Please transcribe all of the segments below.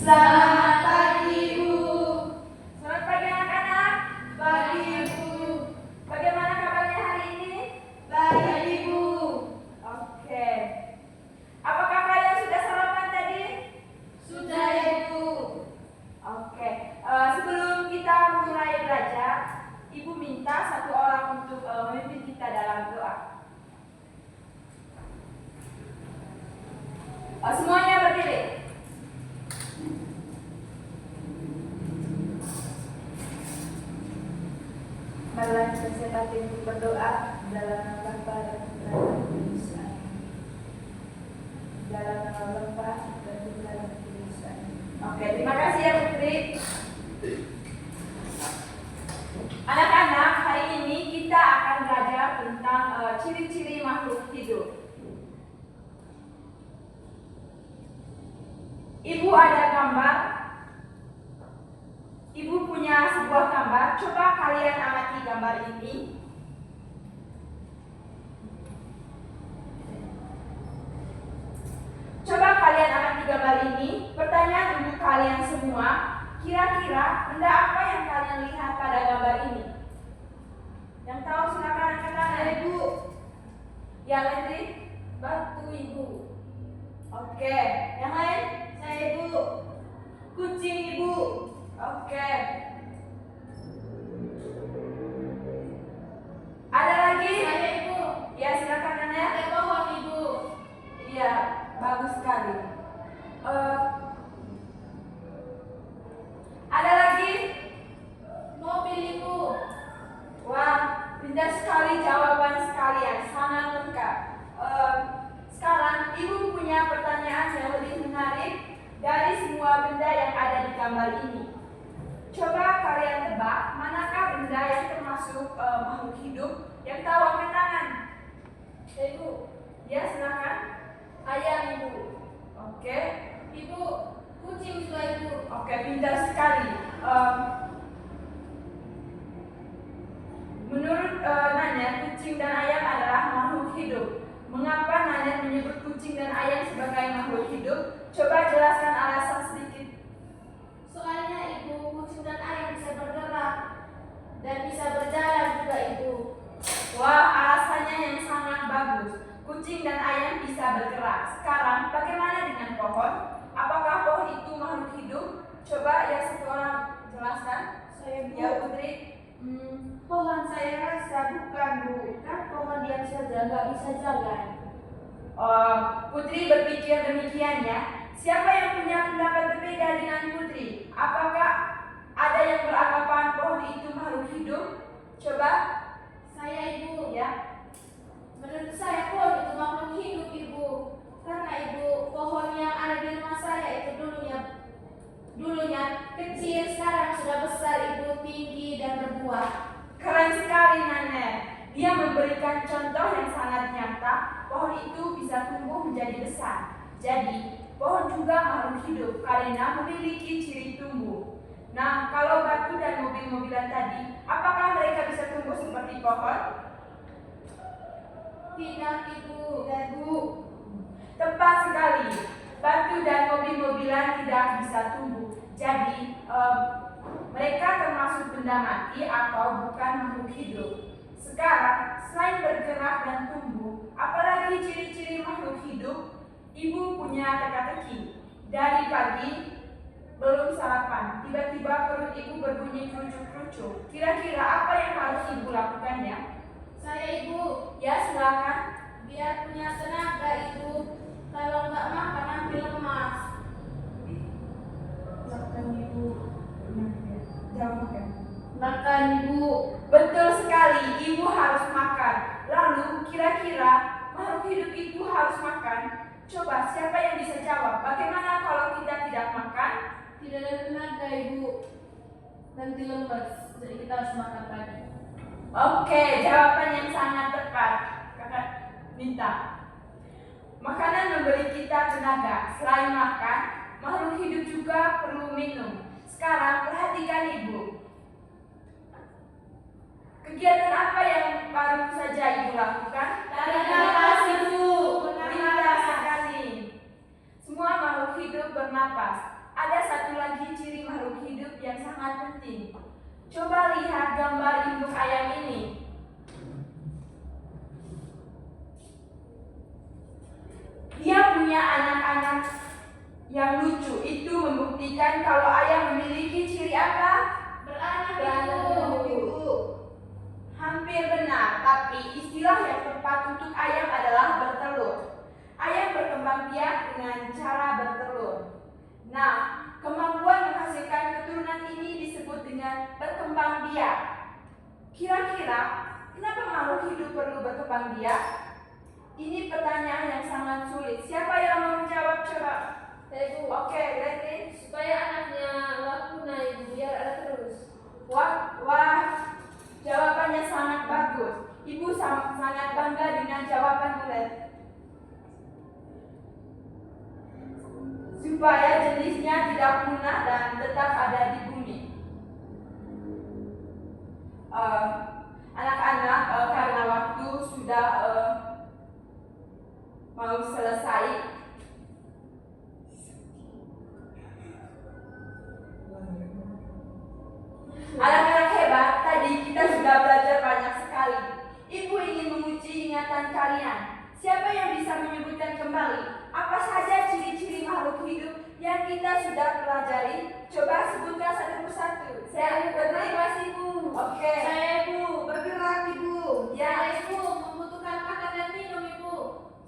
Selamat pagi, Ibu. Selamat pagi anak-anak. Pagi, Ibu. Bagaimana kabarnya hari ini? Baik, Ibu. Oke. Apakah kalian sudah sarapan tadi? Sudah, Ibu. Oke. Sebelum kita mulai belajar, Ibu minta satu orang untuk memimpin kita dalam doa. Semuanya berdiri. Marilah kita siap untuk berdoa dalam nama Bapa dan Putra dan Roh Kudus. Dalam nama Bapa dan Putra dan Roh Kudus. Oke, terima kasih ya Putri. Anak-anak, hari ini kita akan belajar tentang ciri-ciri makhluk hidup. Ibu ada gambar. Ibu punya sebuah gambar. Coba kalian amati gambar ini. Coba kalian amati gambar ini. Pertanyaan untuk kalian semua, kira-kira benda apa yang kalian lihat pada gambar ini? Yang tahu silakan angkat tangan. Ibu. Ya, Letri. Batu, Ibu. Oke, yang lain? Saya, Ibu. Kucing, Ibu. Oke. Ada lagi? Saya, Ibu. Ya, silakan Nana. Ada pohon, Ibu. Iya, bagus sekali. Ada lagi? Mobil, Ibu. Wah, pintar sekali jawaban sekalian, sangat lengkap. Sekarang Ibu punya pertanyaan yang lebih menarik dari semua benda yang ada di gambar ini. Coba kalian tebak, manakah benda yang termasuk makhluk hidup yang tahu angkat tangan? Ibu. Ya, silakan. Ayam, Ibu. Oke. Ibu. Kucing juga, Ibu. Oke, pintar sekali. Menurut Nanya, kucing dan ayam adalah makhluk hidup. Mengapa Nanya menyebut kucing dan ayam sebagai makhluk hidup? Coba jelaskan alasan sedikit. Soalnya, Ibu, kucing dan ayam bisa bergerak dan bisa berjalan juga, Ibu. Wah, alasannya yang sangat bagus. Kucing dan ayam bisa bergerak. Sekarang, bagaimana dengan pohon? Apakah pohon itu makhluk hidup? Coba ya satu orang jelaskan. Saya, Bu. Ya, Putri. Pohon saya rasa bukan, Bu. Kan pohon diam saja, nggak bisa jalan. Putri berpikir demikian ya. Siapa yang punya pendapat berbeda dengan Putri? Apakah ada yang beranggapan pohon itu makhluk hidup? Coba. Saya, Ibu. Ya. Menurut saya pohon itu makhluk hidup, Ibu. Karena, Ibu, pohon yang ada di rumah saya itu dulunya kecil, sekarang sudah besar, Ibu, tinggi dan berbuah. Keren sekali Nana. Dia memberikan contoh yang sangat nyata. Pohon itu bisa tumbuh menjadi besar. Jadi, pohon juga makhluk hidup karena memiliki ciri tumbuh. Nah, kalau batu dan mobil-mobilan tadi, apakah mereka bisa tumbuh seperti pohon? Tidak, Ibu. Dan, Bu. Tepat sekali. Batu dan mobil-mobilan tidak bisa tumbuh. Jadi, mereka termasuk benda mati atau bukan makhluk hidup. Sekarang, selain bergerak dan tumbuh, apalagi ciri-ciri makhluk hidup? Ibu punya teka-teki. Dari pagi, belum sarapan, tiba-tiba perut ibu berbunyi kerucuk-kerucuk. Kira-kira apa yang harus ibu lakukannya? Saya, Ibu. Ya, silakan. Biar punya tenaga, Ibu. Kalau nggak makan nanti lemas. Makan ibu. Jangan makan. Makan, Ibu. Betul sekali, ibu harus makan. Lalu, kira-kira makhluk hidup itu harus makan? Coba, siapa yang bisa jawab? Bagaimana kalau kita tidak makan? Tidak ada tenaga, Ibu. Nanti lemas. Jadi kita harus makan pagi. Oke, jawaban yang sangat tepat. Kakak minta. Makanan memberi kita tenaga. Selain makan, makhluk hidup juga perlu minum. Sekarang perhatikan ibu. Kegiatan apa yang baru saja ibu lakukan? Tarik nafas, Ibu. Pintar sekali. Semua makhluk hidup bernapas. Ada satu satu lagi ciri makhluk hidup yang sangat penting. Coba lihat gambar induk ayam ini. Dia punya anak-anak yang lucu. Itu membuktikan kalau ayam memiliki ciri apa? Beranak, Ibu. Hampir benar, tapi istilah yang tepat untuk ayam adalah bertelur. Ayam berkembang biak dengan cara bertelur. Nah, kemampuan menghasilkan keturunan ini disebut dengan berkembang biak. Kira-kira, kenapa makhluk hidup perlu berkembang biak? Ini pertanyaan yang sangat sulit. Siapa yang mau menjawab coba? Ibu. Oke, Letty. Supaya anaknya laku Ibu, biar ada terus. Wah, jawabannya sangat bagus. Ibu sangat bangga dengan jawaban Letty. Supaya jenisnya tidak punah dan tetap ada di bumi. Anak-anak, karena waktu sudah mau selesai, anak-anak hebat, tadi kita sudah belajar banyak sekali. Ibu ingin menguji ingatan kalian. Siapa yang bisa menyebutkan kembali apa saja ciri-ciri makhluk hidup yang kita sudah pelajari? Coba sebutkan satu persatu. Saya bernafas, Ibu. Oke. Saya Ibu. Bergerak, Ibu. Ya, Ibu membutuhkan makan dan minum, Ibu.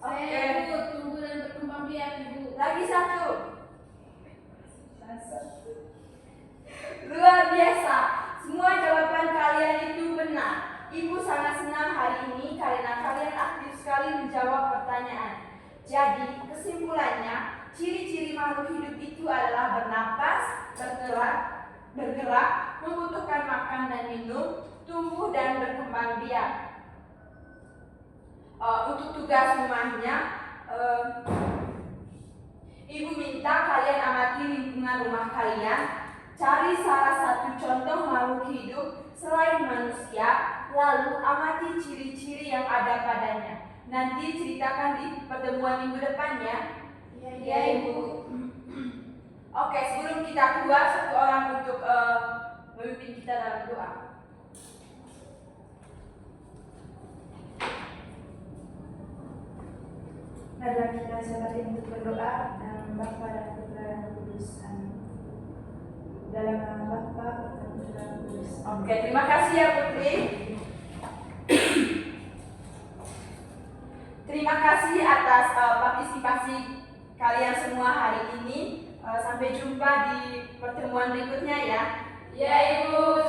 Saya Oke. Ibu tumbuh dan berkembang biak, Ibu. Lagi satu. Luar biasa. Semua jawaban kalian itu benar. Ibu sangat senang hari ini karena kalian aktif sekali menjawab pertanyaan. Jadi, kesimpulannya, ciri-ciri makhluk hidup itu adalah bernapas, bergerak, membutuhkan makan dan minum, tumbuh dan berkembang biak. Untuk tugas rumahnya, Ibu minta kalian amati lingkungan rumah kalian, cari salah satu contoh makhluk hidup selain manusia, lalu amati ciri-ciri yang ada padanya. Nanti ceritakan di pertemuan minggu depan ya. Ya, Ibu. Oke, sebelum kita keluar, satu orang untuk memimpin kita dalam doa. Marilah kita saling untuk berdoa dalam Bapa dan Putra dan Roh Kudus. Amin. Dalam nama Bapa dan Putra dan Roh Kudus. Oke, terima kasih ya Putri. Terima kasih atas partisipasi kalian semua hari ini. Sampai jumpa di pertemuan berikutnya ya. Ya, Ibu.